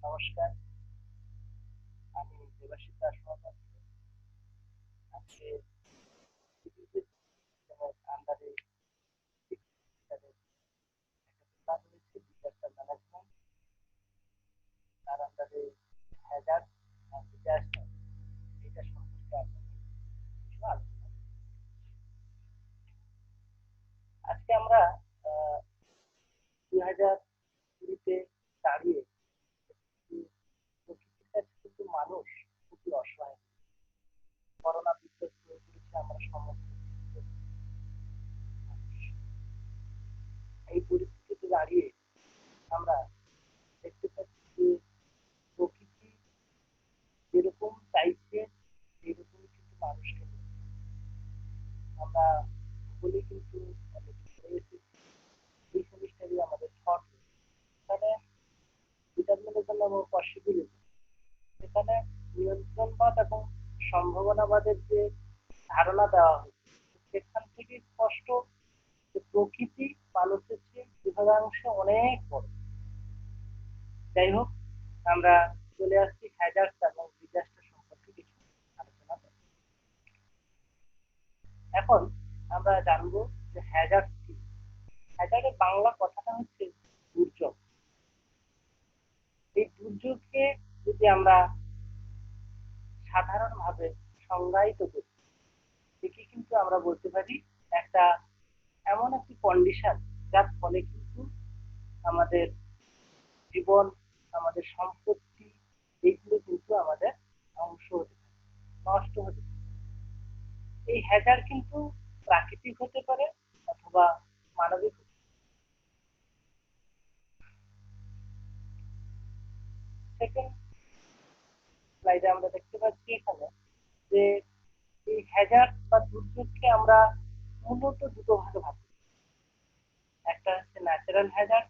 নমস্কার, আমি দেবাশিস দাস মহাপাত্র। আজকে পৃথিবীর আন্ডারে একটা বিভাগ রয়েছে, ডিজাস্টার ম্যানেজমেন্ট। তার আন্ডারে হ্যাজার্ড অ্যান্ড ডিজাস্টার, এটা সম্পর্কে আমি কিছু আলোচনা করব। আজকে আমরা 2020-তে দাঁড়িয়ে প্রকৃতির কাছে কিন্তু মানুষ খুবই অসহায়। করোনা বিধ্বস্ত হয়ে পড়েছে আমরা সমস্ত মানুষ। এই পরিস্থিতিতে দাঁড়িয়ে আমরা দেখতে পাচ্ছি যে প্রকৃতি যেরকম চাইছে সেরকম কিন্তু মানুষকে আমরা ভূগোলে কিন্তু রয়েছে। এই সেমিস্টারই আমাদের শর্ট, এখানে ডিটারমিনিজম এবং পসিবিলিটি, সেখানে নিয়ন্ত্রণবাদ এবং সম্ভাবনাবাদের যে ধারণা দেওয়া হয়েছে সেখান থেকে স্পষ্ট যে প্রকৃতি মানুষের চেয়ে বিভাগাংশে অনেক বড়। যাই হোক, আমরা চলে আসছি হ্যাজার্ড এবং ডিজাস্টার সম্পর্কে কিছু আলোচনা করব। এখন আমরা জানবো যে হ্যাজার্ড কি। হ্যাজার্ডের বাংলা কথাটা হচ্ছে দুর্যোগ। এই দুর্যোগকে যদি আমরা সাধারণভাবে সংজ্ঞায়িত করি, একে কিন্তু আমরা বলতে পারি একটা এমন একটি কন্ডিশন যার ফলে কিন্তু আমাদের জীবন, আমাদের সম্পত্তি, এগুলো কিন্তু আমাদের ধ্বংস হতে থাকে, নষ্ট হতে থাকে। এই হ্যাজার্ড কিন্তু প্রাকৃতিক হতে পারে অথবা মানবিক হতে পারে। সেকেন্ড স্লাইডে আমরা দেখতে পাচ্ছি এখানে যে এই হ্যাজার্ড বা দুর্যোগকে আমরা মূলত দুটো ভাগে ভাগ করি। একটা হচ্ছে ন্যাচারাল হ্যাজার্ড,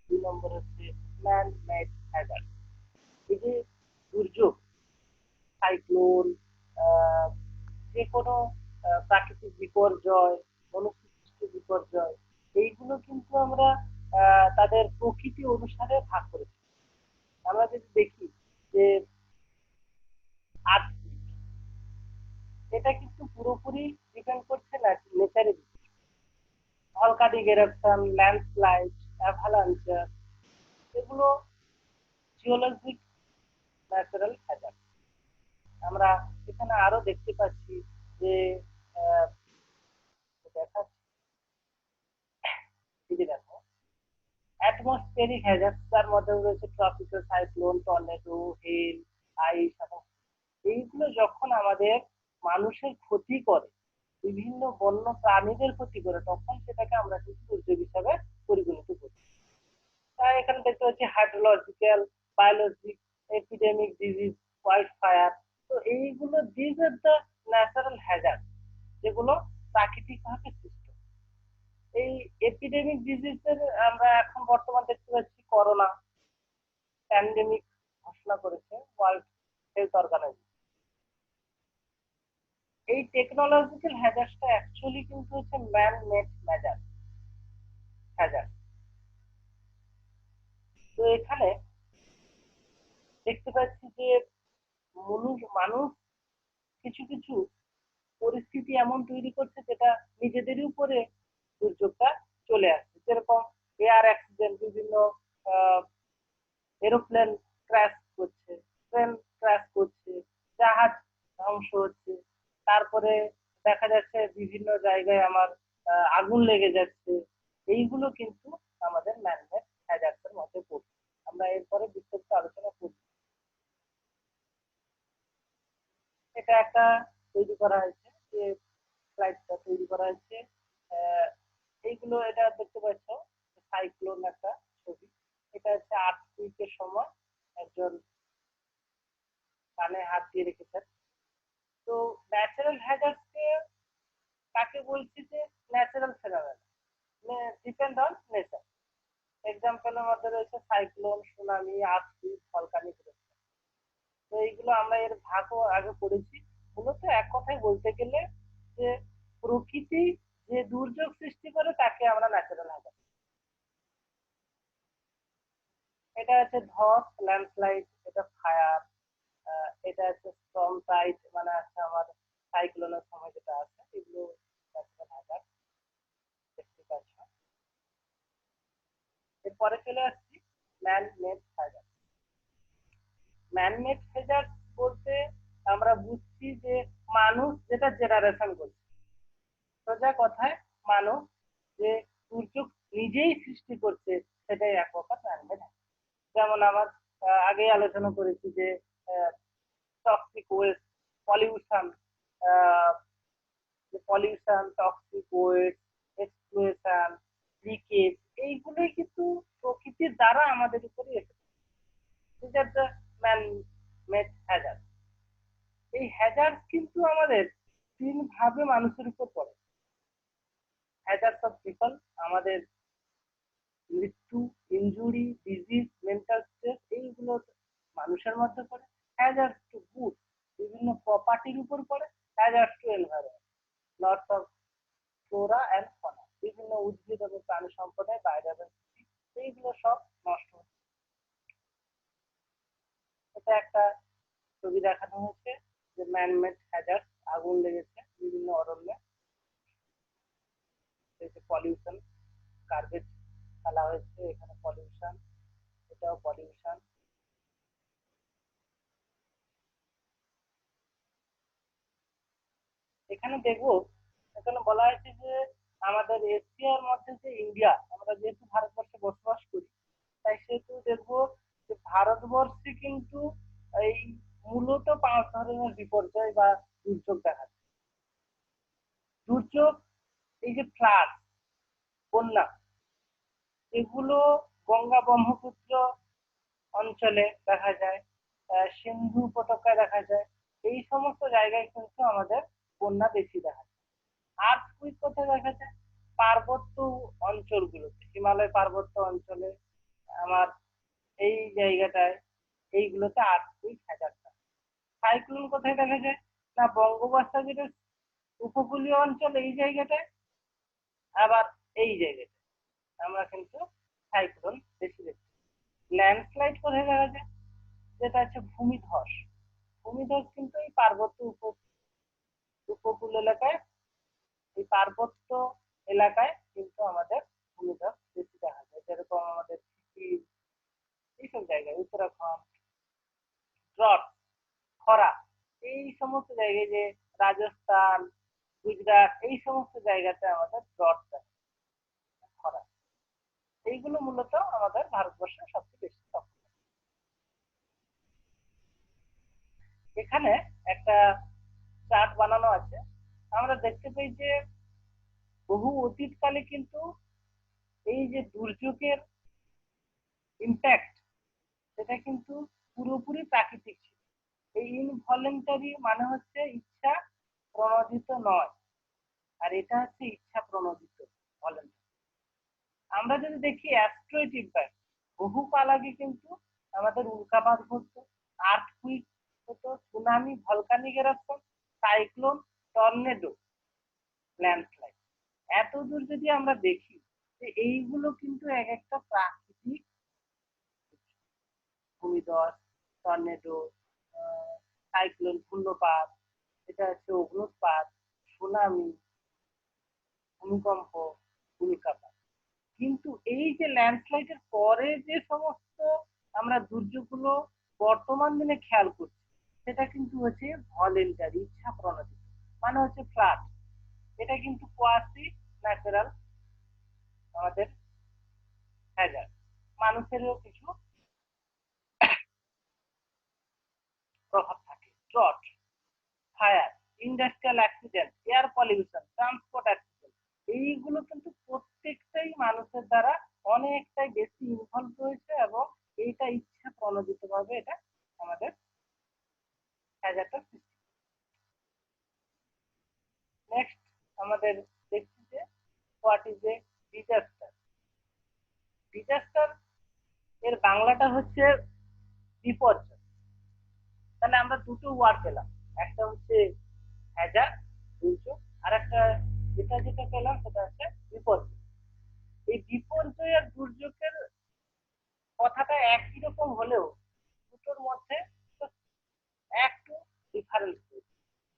দুই নম্বর হচ্ছে ম্যান মেড হ্যাজার্ড। এই যে দুর্যোগ, সাইক্লোন, যে কোনো প্রাকৃতিক বিপর্যয়, মনুষ্যসৃষ্ট বিপর্যয়, এইগুলো কিন্তু আমরা তাদের প্রকৃতি অনুসারে ভাগ করেছি। আমরা যদি দেখি যে আর্থকুইক, এটা কিন্তু পুরোপুরি ডিপেন্ড করছে নেচারের উপর। ভলকানিক এরাপশন, ল্যান্ডস্লাইড, অ্যাভালাঞ্চার, এগুলো জিওলজিক ন্যাচারাল হ্যাজার্ড। আমরা এখানে আরো দেখতে পাচ্ছি যে আহ, দেখাচ্ছি, এই যে দেখো অ্যাটমসফেরিক হ্যাজার্ড, তার মধ্যে রয়েছে ট্রপিক্যাল সাইক্লোন, টর্নেডো, হেল, আইস এবং এইগুলো যখন আমাদের মানুষের ক্ষতি করে, বিভিন্ন বন্য প্রাণীদের ক্ষতি করে, তখন সেটাকে আমরা কিন্তু দুর্যোগ হিসাবে পরিগণিত করি। তাই এখানে দেখতে পাচ্ছি hydrological, biologic, epidemic disease, wild fire. তো এইগুলো this are the natural Hazard, যেগুলো প্রাকৃতিক ভাবে সৃষ্ট। এই এপিডেমিক ডিজিজের আমরা এখন বর্তমান দেখতে পাচ্ছি করোনা প্যান্ডেমিক ঘোষণা করেছে ওয়ার্ল্ড হেলথ অর্গানাইজেশন। এই টেকনোলজিক্যাল হ্যাজার্ডটা অ্যাকচুয়ালি কিন্তু হচ্ছে ম্যান মেড হ্যাজার্ড। তো এখানে দেখতে পাচ্ছি যে মানুষ কিছু কিছু পরিস্থিতি এমন তৈরি করছে যেটা নিজেদেরই উপরে দুর্যোগটা চলে আসছে। যেরকম এয়ার অ্যাক্সিডেন্ট, বিভিন্ন এরোপ্লেন ক্র্যাশ করছে, ট্রেন ক্র্যাশ করছে, জাহাজ ধ্বংস হচ্ছে। তারপরে দেখা যাচ্ছে বিভিন্ন জায়গায় আমার আগুন লেগে যাচ্ছে। এইগুলো কিন্তু আমাদের ম্যানমেড হ্যাজার্ডের মধ্যে পড়ছে। আমরা এরপরে বিস্তারিত আলোচনা করব। এটা একটা তৈরি করা হয়েছে, যে স্লাইডটা তৈরি করা হয়েছে। আহ, এইগুলো এটা দেখতে পাচ্ছ সাইক্লোন একটা ছবি। এটা হচ্ছে আর্থকুইকের সময় একজন কানে হাত দিয়ে রেখেছেন। তো ন্যাচারাল হ্যাজার্ডকে কাকে বলছি যে natural phenomena, depend on nature. এক্সাম্পলের মধ্যে রয়েছে cyclone, tsunami, earthquake, volcanic eruption. তো এইগুলো আমরা এর ভাগও আগে পড়েছি। মূলত এক কথায় বলতে গেলে যে প্রকৃতি যে দুর্যোগ সৃষ্টি করে তাকে আমরা ন্যাচারাল হ্যাজার্ড। এটা আছে ধস, ল্যান্ডস্লাইড, এটা ফায়ার, এটা আছে স্টর্ম টাইড, মানে আছে আমার সাইক্লোনের সময় যেটা আছে, এগুলো ন্যাচারাল হ্যাজার্ড দেখতে পাচ্ছ। এরপরে চলে আসছি man made Hazard. Man made Hazard বলতে আমরা বুঝছি যে মানুষ যেটা জেনারেশন করছে, সোজা কথায় মানুষ যে দুর্যোগ নিজেই সৃষ্টি করছে, সেটাই এক প্রকার ম্যান মেড। যেমন আমার আগেই আলোচনা করেছি যে toxic West, pollution, pollution, toxic West, explosion, leakage, এইগুলোই কিন্তু প্রকৃতির দ্বারা আমাদের উপরে এসেছে। This are the man made Hazard. এই হ্যাজার্ড কিন্তু আমাদের তিন ভাবে মানুষের উপর পড়ে। হ্যাজার্ড অফ পিপল, আমাদের মৃত্যু, ইনজুরি, ডিজিজ, মেন্টাল স্ট্রেস, এইগুলো মানুষের মধ্যে পড়ে। হ্যাজার্ড টু গুড, বিভিন্ন প্রপার্টির উপর পড়ে। Hazard to environment, loss of flora and fauna, বিভিন্ন উদ্ভিদ এবং প্রাণী সম্পদের বায়োডাইভার্সিটি, এইগুলো সব নষ্ট হচ্ছে। এটা একটা ছবি দেখানো হয়েছে যে ম্যানমেড হ্যাজার্ড, আগুন লেগেছে বিভিন্ন অরণ্যে, পলিউশন, গার্বেজ ফেলা হয়েছে, এখানে পলিউশন, এটাও পলিউশন। এখানে দেখবো, এখানে বলা হয়েছে যে আমাদের এশিয়ার মধ্যে যে ইন্ডিয়া, আমরা যেহেতু ভারতবর্ষে বসবাস করি, তাই সেহেতু দেখবো যে ভারতবর্ষে কিন্তু এই মূলত পাঁচ ধরনের বিপর্যয় বা দুর্যোগ দেখা যায়। দুর্যোগ, এই যে ফ্লাড, বন্যা, এগুলো গঙ্গা ব্রহ্মপুত্র অঞ্চলে দেখা যায়, সিন্ধু উপত্যকায় দেখা যায়, এই সমস্ত জায়গায় কিন্তু আমাদের বন্যা বেশি দেখা যায়। আর্থকুইক কোথায় দেখা যায়? পার্বত্য অঞ্চলগুলোতে, হিমালয় পার্বত্য অঞ্চলে, আমার এই জায়গাটায়, এইগুলোতে আর্থকুইক হ্যাজার্ড। সাইক্লোন কোথায় দেখা যায়? না বঙ্গোপসাগরের উপকূলীয় অঞ্চল, এই জায়গাটায়, আবার এই জায়গাটায় আমরা কিন্তু সাইক্লোন বেশি দেখি। ল্যান্ডস্লাইড কোথায় দেখা যায়? যেটা হচ্ছে ভূমিধস। ভূমিধস কিন্তু এই পার্বত্য উপকূল এলাকায়, এই পার্বত্য এলাকায় কিন্তু আমাদের ভূমিধস বেশি দেখা যায়, যেরকম আমাদের সিকিম, এইসব জায়গায়, উত্তরাখণ্ড। ড্রট, খরা, এই সমস্ত জায়গায়, যে রাজস্থান, গুজরাট, এই সমস্ত জায়গাতে আমাদের ড্রট, খরা, এইগুলো মূলত আমাদের ভারতবর্ষে সবচেয়ে বেশি সক্রিয়। এখানে একটা চার্ট বানানো আছে, আমরা দেখতে পাই যে বহু অতীতকালে কিন্তু এই যে দুর্যোগের ইম্প্যাক্ট, সেটা কিন্তু পুরোপুরি প্রাকৃতিক ছিল। এই ইনভলেন্টারি মানে হচ্ছে ইচ্ছা প্রণোদিত নয়, আর এটা হচ্ছে ইচ্ছা প্রণোদিত, ভলেন্টারি। আমরা যদি দেখি অ্যাস্ট্রয়েড ইম্প্যাক্ট, বহুকাল আগে কিন্তু আমাদের উল্কাপাত ঘটতো, আর্থকুইক হতো, tsunami, volcanic eruption, cyclone, tornado, landslide. এত দূর যদি আমরা দেখি যে এইগুলো কিন্তু এক একটা প্রাকৃতিক, ভূমিধস, টর্নেডো, সাইক্লোন, ঘূর্ণপাত, এটা হচ্ছে অগ্নুৎপাত, সুনামি, ভূমিকম্প, উল্কাপাত। কিন্তু এই যে ল্যান্ডস্লাইডের পরে যে সমস্ত আমরা দুর্যোগগুলো বর্তমান দিনে খেয়াল করছি, সেটা কিন্তু হচ্ছে ভলেন্টারি, ইচ্ছা প্রণোদিত, মানে হচ্ছে ফ্লাড। এটা কিন্তু কোয়াসি ন্যাচারাল আমাদের হ্যাজার্ড, মানুষেরও কিছু প্রভাব থাকে। Drought, fire, industrial accident, air pollution, transport accident, এইগুলো কিন্তু প্রত্যেকটাই মানুষের দ্বারা অনেকটাই বেশি ইনভলভ রয়েছে, এবং এইটা ইচ্ছা প্রণোদিত ভাবে এটা আমাদের হ্যাজার্ডটা সৃষ্টি। নেক্সট আমাদের দেখছি যে what is a disaster. Disaster এর বাংলাটা হচ্ছে বিপর্যয়। তাহলে আমরা দুটো ওয়ার্ড পেলাম, একটা হচ্ছে হ্যাজার্ড, দুর্যোগ, আর একটা যেটা যেটা পেলাম সেটা হচ্ছে বিপর্যয়। এই বিপর্যয় আর দুর্যোগের কথাটা একই রকম হলেও দুটোর মধ্যে তো একটু ডিফারেন্স।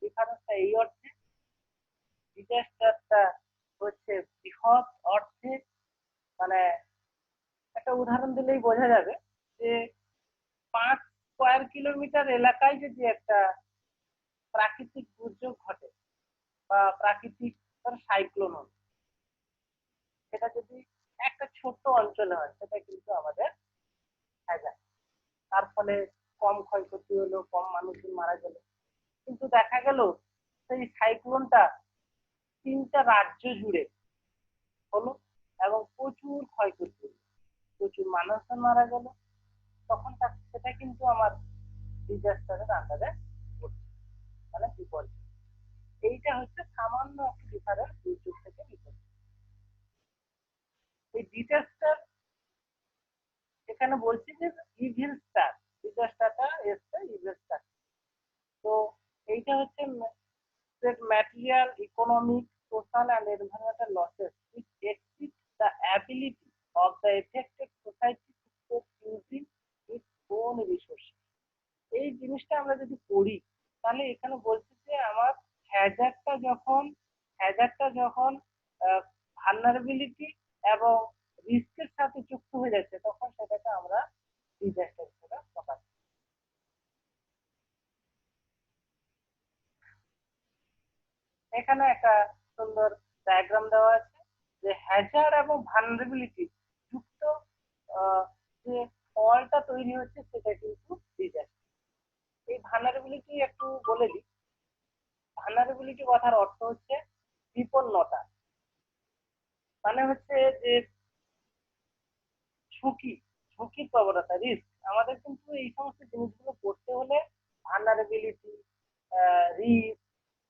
ডিফারেন্সটা এই অর্থে, ডিজাস্টারটা হচ্ছে বৃহৎ অর্থে, মানে একটা উদাহরণ দিলেই বোঝা যাবে যে 5 স্কোয়ার কিলোমিটার এলাকায় যদি একটা প্রাকৃতিক দুর্যোগ ঘটে বা প্রাকৃতিক সাইক্লোন হয়, সেটা যদি একটা ছোট্ট অঞ্চলে হয় সেটা কিন্তু আমাদের হ্যাজার্ড। তার ফলে কম ক্ষয়ক্ষতি হলো, কম মানুষজন মারা গেল। কিন্তু দেখা গেল সেই সাইক্লোনটা 3টা রাজ্য জুড়ে হলো এবং প্রচুর ক্ষয়ক্ষতি হলো, প্রচুর মানুষজন মারা গেল। তখন সেটা কিন্তু আমার ডিজাস্টারের আন্ডারে পড়ছে, মানে বিপর্যয়। এইটা হচ্ছে সামান্য একটা ডিফারেন্স দুর্যোগ থেকে বিপর্যয়। এই ডিজাস্টার এখানে বলছি যে ইভিল স্টার, ডিজাস্টারটা এসছে ইভিল স্টার। তো এইটা হচ্ছে material, economic, social and environmental losses which exceed the ability of the affected society to cope using its own resources। এই জিনিসটা আমরা যদি পড়ি তাহলে এখানে বলছে যে আমার হ্যাজার্ডটা যখন ভালনারেবিলিটি এবং রিস্কের সাথে যুক্ত হয়ে যাচ্ছে তখন সেটাকে আমরা ডিজাস্টার হিসেবে প্রকাশ করি। এখানে একটা সুন্দর ডায়াগ্রাম দেওয়া আছে যে হ্যাজার্ড এবং ভালনারেবিলিটি যুক্ত যে ফলটা তৈরি হচ্ছে সেটা কিন্তু ডিজাস্টার। এই ভালনারেবিলিটি একটু বলে দিই। ভালনারেবিলিটি কথার অর্থ হচ্ছে বিপন্নতা, মানে হচ্ছে যে ঝুঁকি, ঝুঁকির প্রবণতা, রিস্ক। আমাদের কিন্তু এই সমস্ত জিনিসগুলো করতে হলে ভালনারেবিলিটি, রিস্ক,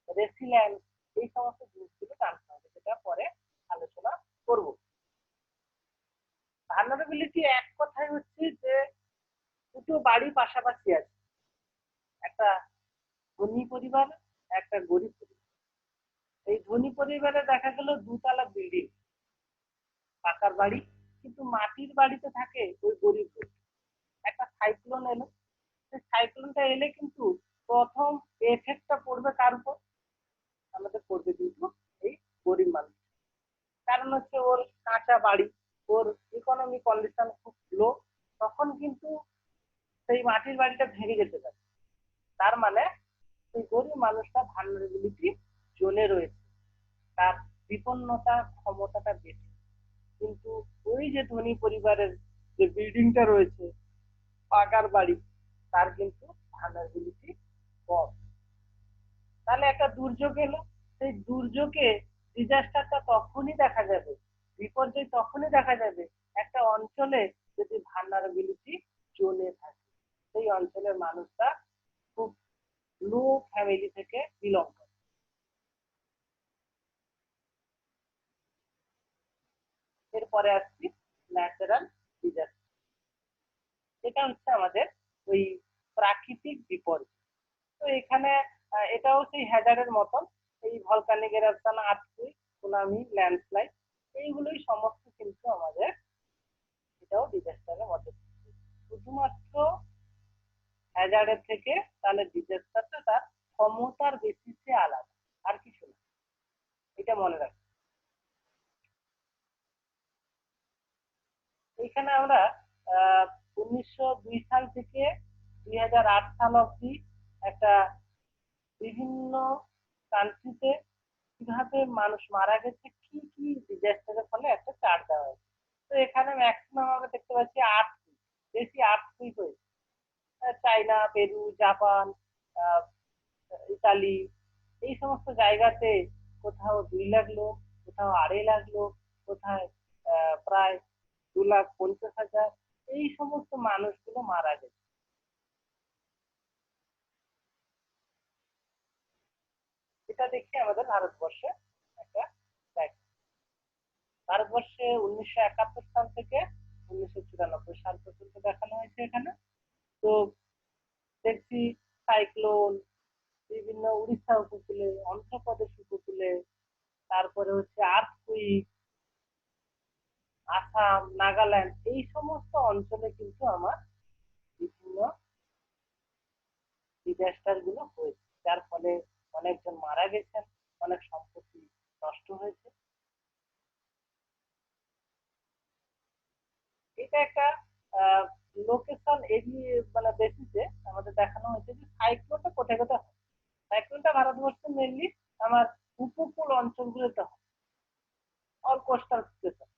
রেসিল্যান্স, এই সমস্ত জিনিসগুলো জানতে হবে, যেটা পরে আলোচনা করব। ভালনারেবিলিটি এক কথায় হচ্ছে যে দুটো বাড়ি পাশাপাশি আছে, একটা ধনী পরিবার, একটা গরিব পরিবার। এই ধনী পরিবারে দেখা গেল 2 তলা বিল্ডিং, পাকার বাড়ি, কিন্তু মাটির বাড়িতে থাকে ওই গরিব লোক। একটা সাইক্লোন এলো, সেই সাইক্লোনটা এলে কিন্তু প্রথম এফেক্টটা পড়বে কার উপর? আমাদের পড়বে কিন্তু এই গরিব মানুষ। কারণ হচ্ছে ওর কাঁচা বাড়ি, ওর ইকোনমিক কন্ডিশন খুব লো, তখন কিন্তু সেই মাটির বাড়িটা ভেঙে যেতে পারে। তার মানে সেই গরিব মানুষটা ভালনারেবিলিটি জোনে রয়েছে, তার বিপন্নতা ক্ষমতাটা বেশি। কিন্তু ওই যে ধনী পরিবারের যে বিল্ডিংটা রয়েছে, পাকার বাড়ি, তার কিন্তু ভালনারেবিলিটি কম। তাহলে একটা দুর্যোগ এলো, সেই দুর্যোগে ডিজাস্টারটা তখনই দেখা যাবে, বিপর্যয় তখনই দেখা যাবে একটা অঞ্চলে যদি ভালনারেবিলিটি চলে থাকে, সেই অঞ্চলের মানুষরা খুব লো ফ্যামিলি থেকে বিলং করে। এরপরে আসছি ন্যাচারাল ডিজাস্টার। এটা হচ্ছে আমাদের ওই প্রাকৃতিক বিপর্যয়। তো এখানে এটাও সেই হ্যাজার্ডের মতন, এই ভলকানিক এরাপশন, আর্থকুইক, সুনামি, ল্যান্ডস্লাইড, এইগুলোই সমস্ত কিন্তু আমাদের এটাও ডিজাস্টারের মধ্যে। শুধুমাত্র হ্যাজার্ডের থেকে তাহলে ডিজাস্টারটা তার ক্ষমতার বেসিসে আলাদা, আর কিছু না, এটা মনে রাখি। এইখানে আমরা আহ 1902 সাল থেকে 2008 সাল অব্দি একটা বিভিন্ন কান্ট্রিতে কিভাবে মানুষ মারা গেছে, কি কি ডিজাস্টারের ফলে একটা চার্ট দেওয়া হয়েছে। তো এখানে ম্যাক্সিমাম আমরা দেখতে পাচ্ছি আর্থকুইক, বেশি আর্থকুইক হয়েছে। চায়না, পেরু, জাপান, আহ, ইতালি, এই সমস্ত জায়গাতে কোথাও 2 লাখ লোক, কোথাও 2.5 লাখ লোক, কোথায় প্রায় 2,50,000, এই সমস্ত মানুষগুলো মারা গেছে। এটা দেখি আমাদের ভারতবর্ষে একটা দেখ, ভারতবর্ষে 1971 সাল থেকে 1994 সাল পর্যন্ত দেখানো হয়েছে এখানে। তো দেখছি সাইক্লোন বিভিন্ন উড়িষ্যা উপকূলে, অন্ধ্রপ্রদেশ উপকূলে, তারপরে হচ্ছে আর্থকুইক, আসাম, নাগাল্যান্ড এই সমস্ত অঞ্চলে কিন্তু আমার বিভিন্ন ডিজাস্টার গুলো হয়েছে, যার ফলে অনেকজন মারা গেছেন, অনেক সম্পত্তি নষ্ট হয়েছে। এটা একটা লোকেশন এরিয়া মানে বেসিসে আমাদের দেখানো হয়েছে যে সাইক্লোনটা কোথায় কোথায় হয়। সাইক্লোনটা ভারতবর্ষে মেনলি আমার উপকূল অঞ্চলগুলোতে হয়, অল কোস্টাল স্টেশন।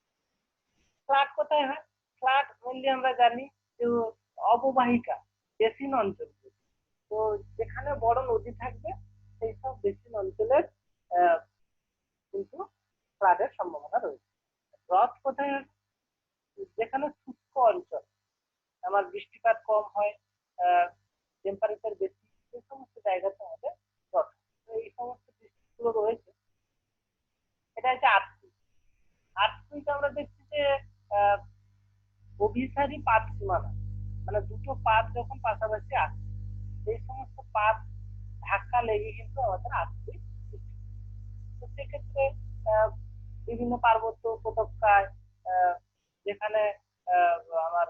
ফ্লাড কোথায় হয়? ফ্লাড মেনলি আমরা জানি যে অববাহিকা বেসিন অঞ্চল, তো যেখানে বড় নদী থাকবে সেই সব বেসিন অঞ্চলের আহ, কিন্তু ফ্লাডের সম্ভাবনা রয়েছে। হ্রদ কোথায় হয়? যেখানে শুষ্ক অঞ্চল, আমার বৃষ্টিপাত কম হয়, টেম্পারেচার বেশি, এই সমস্ত জায়গাতে আমাদের হ্রদ। তো এই সমস্ত দৃষ্টিগুলো রয়েছে। এটা হচ্ছে আর্থিক। আর্থিক আমরা দেখছি যে আহ, অভিসারী পাত সীমানা, মানে দুটো পাত যখন পাশাপাশি আসে সেই সমস্ত পাত ধাক্কা লেগে কিন্তু আমাদের আর্থিক সৃষ্টি। তো সেক্ষেত্রে আহ, বিভিন্ন পার্বত্য উপত্যকায় আহ, যেখানে আহ, আমার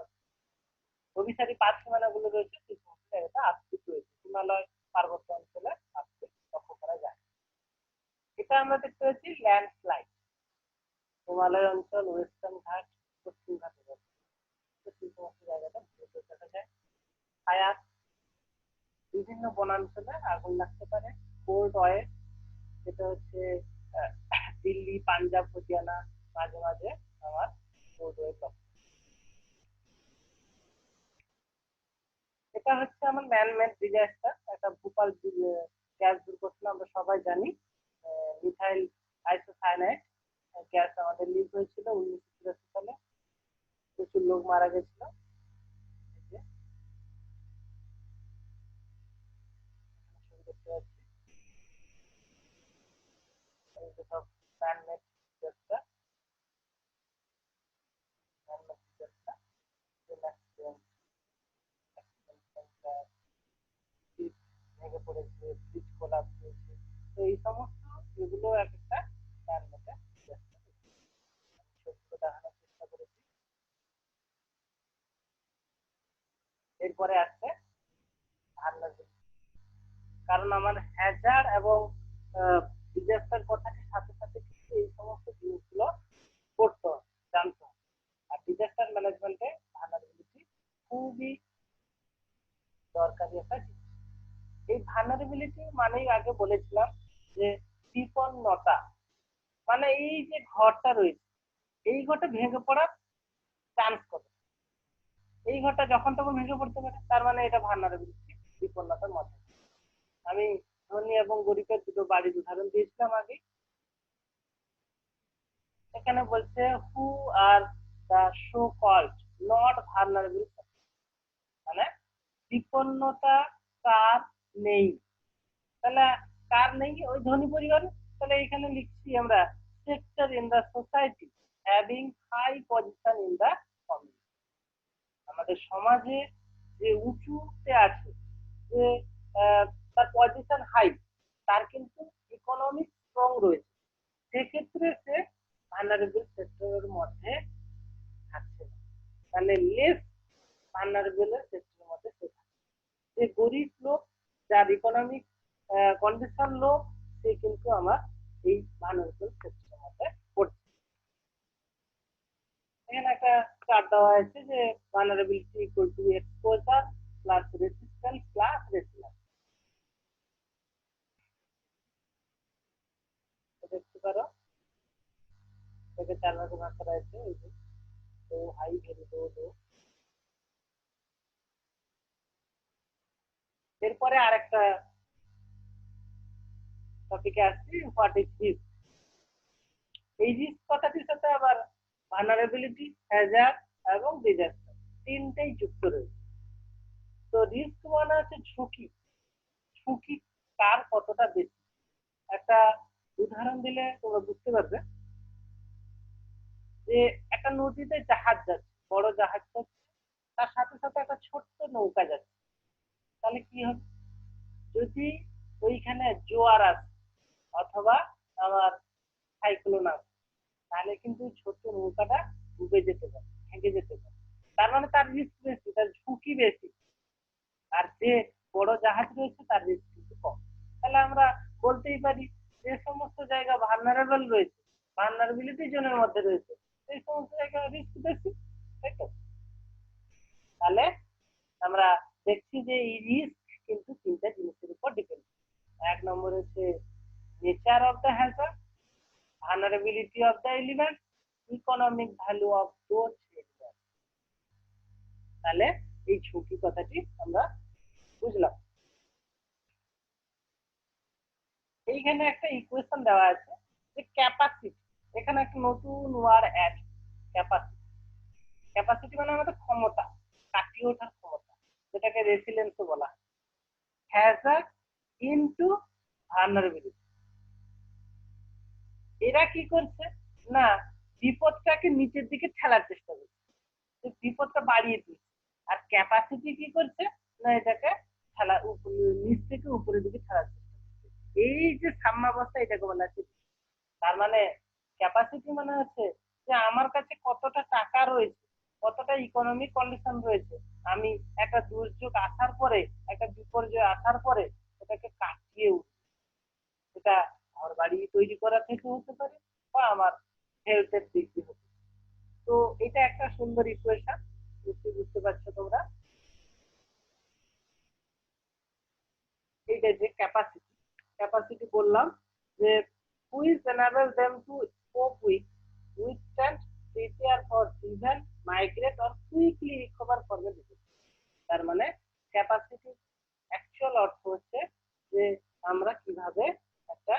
অভিসারী পাত সীমানা গুলো রয়েছে সেই সমস্ত জায়গাতে আর্থিক রয়েছে, হিমালয় পার্বত্য অঞ্চলে আর্থিক লক্ষ্য করা যায়। এটা আমরা দেখতে পাচ্ছি ল্যান্ডস্লাইড, হিমালয় অঞ্চল, ওয়েস্টার্ন ঘাট, পশ্চিম ঘাটের অঞ্চল, সেই সমস্ত জায়গাটা দেখা যায়। ফায়ার, বিভিন্ন বনাঞ্চলে আগুন লাগতে পারে। কোল্ড অয়েল, যেটা হচ্ছে আহ, দিল্লি, পাঞ্জাব, হরিয়ানা মাঝে মাঝে আমার কোল্ড অয়েল। এটা হচ্ছে আমার ম্যানমেড ডিজাস্টার, একটা ভোপাল গ্যাস দুর্ঘটনা আমরা সবাই জানি। মিথাইল আইসোসায়ানাইড গ্যাস আমাদের লিক হয়েছিল 1983 সালে, প্রচুর লোক মারা গেছিল। দেখতে পাচ্ছি সব ম্যানমেড ডিজাস্টার, ম্যানমেড ডিজাস্টার ভেঙে পড়েছে, ব্রিজ কোলাপস হয়েছে। তো এই সমস্ত এগুলো এক একটা ম্যানমেড ডিজাস্টার, সেগুলো দেখানোর চেষ্টা করেছি। এরপরে আসছে ভার্নারেবল, কারণ আমার হ্যাজার্ড এবং ডিজাস্টার কথাটির সাথে সাথে কিন্তু এই সমস্ত জিনিসগুলো করতে হয়, জানতে হয়। আর ডিজাস্টার ম্যানেজমেন্টে ভার্নারেবিলিটি খুবই দরকারি একটা জিনিস। এই ভার্নারেবিলিটি মানেই আগে বলেছিলাম যে বিপন্নতা, মানে এই যে ঘরটা রয়েছে এই ঘরটা ভেঙে পড়ার চান্স কত, এই ঘরটা যখন তখন ভেঙে পড়তে পারে, তার মানে এটা ভার্নারেবিলিটি, বিপন্নতার মধ্যে। আমি ধনী এবং গরিবের দুটো বাড়ির উদাহরণ দিয়েছিলাম আগে। এখানে বলছে who are the so called not vulnerable, মানে বিপন্নতা কার নেই, তাহলে কার নেই? ওই ধনী পরিবার। তাহলে এখানে লিখছি আমরা sector in the society having high position in the community, আমাদের সমাজে যে উঁচুতে আছে, যে আহ, তার পজিশন হাই, তার কিন্তু ইকোনমিক স্ট্রং রয়েছে, সেক্ষেত্রে সে ভার্নারেবল সেক্টরের মধ্যে থাকছে না, তাহলে লেস ভার্নারেবল সেক্টরের মধ্যে সে থাকে। যে গরিব লোক, যার ইকোনমিক কন্ডিশন লো, সে কিন্তু আমার এই ভার্নারেবল সেক্টরের মধ্যে পড়ছে। এখানে একটা চার্ট দেওয়া আছে যে vulnerability equal to exposure plus resistance plus resilience, দেখতে পারো এটাকে 4 ভাগে ভাগ করা হয়েছে, এই যে লো, হাই, ভেরি লো, লো। এরপরে আরেকটা টপিকে আসছি, হোয়াট ইজ রিস্ক। এই রিস্ক কথাটির সাথে আবার ভার্নারেবিলিটি, হ্যাজার্ড এবং ডিজাস্টার তিনটেই যুক্ত রয়েছে। তো রিস্ক মানে হচ্ছে ঝুঁকি, ঝুঁকি কার কতটা বেশি। একটা উদাহরণ দিলে তোমরা বুঝতে পারবে যে একটা নদীতে জাহাজ যাচ্ছে, বড় জাহাজ যাচ্ছে, তার সাথে সাথে একটা ছোট্ট নৌকা যাচ্ছে, তাহলে কি হবে? যদি ওইখানে জোয়ার আসে অথবা আমার সাইক্লোন আসে, তাহলে কিন্তু ছোট্ট নৌকাটা ডুবে যেতে পারে, ভেঙে যেতে পারে। তার মানে তার রিস্ক বেশি, তার ঝুঁকি বেশি। আর যে বড় জাহাজ রয়েছে তার রিস্ক কিন্তু কম। তাহলে আমরা বলতেই পারি যে সমস্ত জায়গা ভালনারেবল রয়েছে, ভালনারেবিলিটি জোনের মধ্যে রয়েছে, সেই সমস্ত জায়গায় রিস্ক বেশি, তাই তো? তাহলে আমরা দেখছি যে এই রিস্ক কিন্তু তিনটা জিনিসের উপর ডিপেন্ড। এক নম্বর হচ্ছে nature of the Hazard, vulnerability of the element, economic value of those elements। তাহলে এই ঝুঁকি কথাটি আমরা বুঝলাম। এইখানে একটা ইকুয়েশন দেওয়া আছে যে ক্যাপাসিটি, এখানে একটা নতুন ওয়ার্ড অ্যাড, ক্যাপাসিটি। ক্যাপাসিটি মানে আমাদের ক্ষমতা, কাটিয়ে ওঠার ক্ষমতা, যেটাকে রেসিলেন্সও বলা হয়। Hazard into vulnerability. এরা কি করছে না, বিপদটাকে নিচের দিকে ঠেলার চেষ্টা করছে, বিপদটা বাড়িয়ে দিচ্ছে। আর ক্যাপাসিটি কি করছে না, এটাকে ঠেলা, নিচ থেকে উপরের দিকে ঠেলার চেষ্টা করছে। এই যে সাম্যাবস্থা, এটাকে বলা হচ্ছে। তার মানে ক্যাপাসিটি মানে হচ্ছে যে আমার কাছে কতটা টাকা রয়েছে, কতটা ইকোনমিক কন্ডিশন রয়েছে, আমি একটা দুর্যোগ আসার পরে, একটা বিপর্যয় আসার পরে এটাকে কাটিয়ে উঠি। সেটা ঘর বাড়ি তৈরি করা থেকে হতে পারে, বা আমার হেলথের দিক দিয়ে হতে পারে। তো এটা একটা সুন্দর ইকুয়েশন, বুঝতে পারছো তোমরা? এইটা যে ক্যাপাসিটি, ক্যাপাসিটি বললাম যে which enable them to cope with, withstand, prepare for season, migrate or quickly recover from the disease। তার মানে ক্যাপাসিটি অ্যাকচুয়াল অর্থ হচ্ছে যে আমরা কিভাবে একটা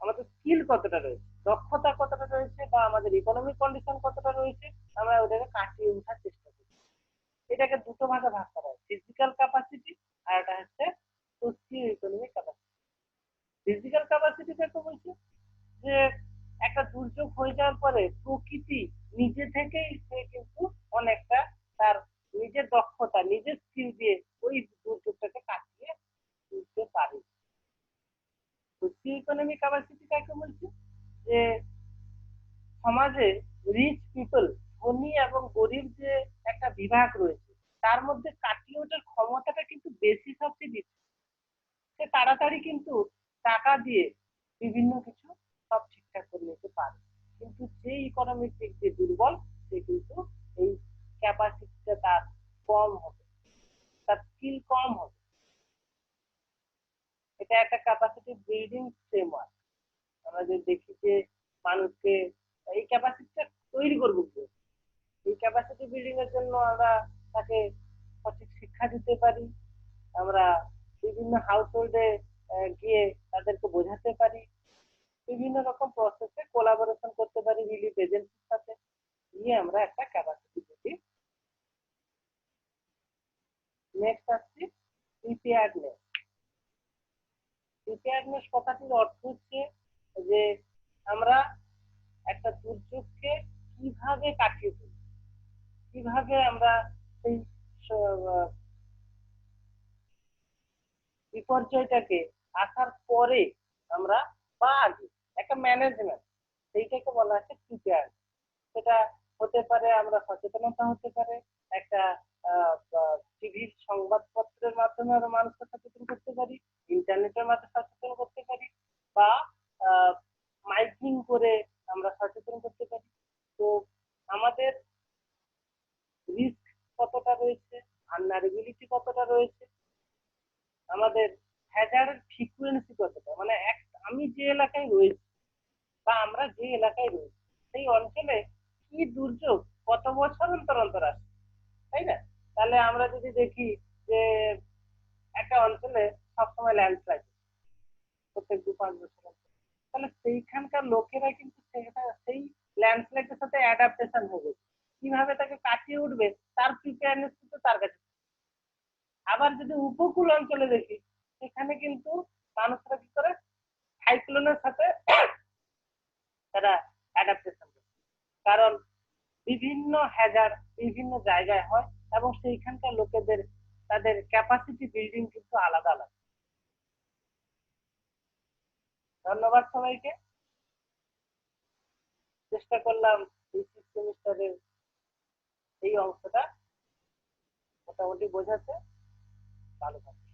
আমাদের স্কিল কতটা রয়েছে, দক্ষতা কতটা রয়েছে, বা আমাদের ইকোনমিক কন্ডিশন কতটা রয়েছে, আমরা ওটাকে কাটিয়ে ওঠার চেষ্টা করি। এটাকে দুটো ভাগে ভাগ করা হয়, ফিজিক্যাল ক্যাপাসিটি আর এটা হচ্ছে socio economic capacity. Physical capacity কাকে বলছে, যে একটা দুর্যোগ হয়ে যাওয়ার পরে প্রকৃতি নিজে থেকেই সে কিন্তু অনেকটা তার নিজের দক্ষতা, নিজের স্কিল দিয়ে ওই দুর্যোগটাকে কাটিয়ে উঠতে পারে। সোশিও ইকোনমিক ক্যাপাসিটি কাকে বলছে, যে সমাজে রিচ পিপল, ধনী এবং গরিব যে একটা বিভাগ রয়েছে, তার মধ্যে কাটিয়ে ওঠার ক্ষমতাটা কিন্তু বেশি সবচেয়ে দিচ্ছে। সে তাড়াতাড়ি কিন্তু টাকা দিয়ে বিভিন্ন কিছু সব ঠিকঠাক করে নিতে পারে। কিন্তু যে ইকোনমিক দিক দিয়ে দুর্বল, সে কিন্তু এই ক্যাপাসিটিটা তার কম হবে, তার স্কিল কম হবে। এটা একটা ক্যাপাসিটি বিল্ডিং ফ্রেমওয়ার্ক। আমরা যে দেখি যে মানুষকে এই ক্যাপাসিটিটা তৈরি করবো, এই ক্যাপাসিটি বিল্ডিং এর জন্য আমরা তাকে সঠিক শিক্ষা দিতে পারি, আমরা বিভিন্ন হাউস হোল্ডে গিয়ে তাদেরকে বোঝাতে পারি, বিভিন্ন রকম প্রসেসে কোলাবোরেশন করতে পারি রিলিফ এজেন্সির সাথে, নিয়ে আমরা একটা ক্যাপাসিটি তৈরি। নেক্সট আসছি প্রিপেয়ারনেস। প্রিপেয়ারনেস কথাটির অর্থ হচ্ছে যে আমরা একটা দুর্যোগকে কিভাবে কাটিয়ে তুলি, কিভাবে আমরা সেই বিপর্যয়টাকে আসার পরে আমরা, বা আগে একটা ম্যানেজমেন্ট, সেইটাকে বলা হচ্ছে প্রিপেয়ার। সেটা হতে পারে আমরা সচেতনতা, হতে পারে একটা টিভির সংবাদপত্রের মাধ্যমে আমরা মানুষকে সচেতন করতে পারি, ইন্টারনেটের মাধ্যমে সচেতন করতে পারি, বা মাইকিং করে আমরা সচেতন করতে পারি। তো আমাদের রিস্ক কতটা রয়েছে, ভালনারেবিলিটি কতটা রয়েছে, আমাদের হ্যাজার্ডের ফ্রিকুয়েন্সি কতটা, মানে আমি যে এলাকায় রয়েছি বা আমরা যে এলাকায় রয়েছি, সেই অঞ্চলে কি দুর্যোগ কত বছর অন্তর অন্তর আসে, তাই না? তাহলে আমরা যদি দেখি যে একটা অঞ্চলে সবসময় ল্যান্ডস্লাইড প্রত্যেক 2-5 বছর অন্তর, তাহলে সেইখানকার লোকেরা কিন্তু সেই ল্যান্ডস্লাইডের সাথে অ্যাডাপ্টেশন হবে, কিভাবে তাকে কাটিয়ে উঠবে তার প্রিপেয়ারনেস কিন্তু তার কাছে। আবার যদি উপকূল অঞ্চলে দেখি, সেখানে কিন্তু মানুষরা কি করে সাইক্লোনের সাথে তারা অ্যাডাপ্টেশন করে, কারণ বিভিন্ন হ্যাজার বিভিন্ন জায়গায় হয়, এবং সেইখানকার লোকেদের তাদের ক্যাপাসিটি বিল্ডিং কিন্তু আলাদা আলাদা। ধন্যবাদ সবাইকে। চেষ্টা করলাম এই সিক্স সেমিস্টারের এই অংশটা মোটামুটি বোঝাতে। ভালো থাকবে।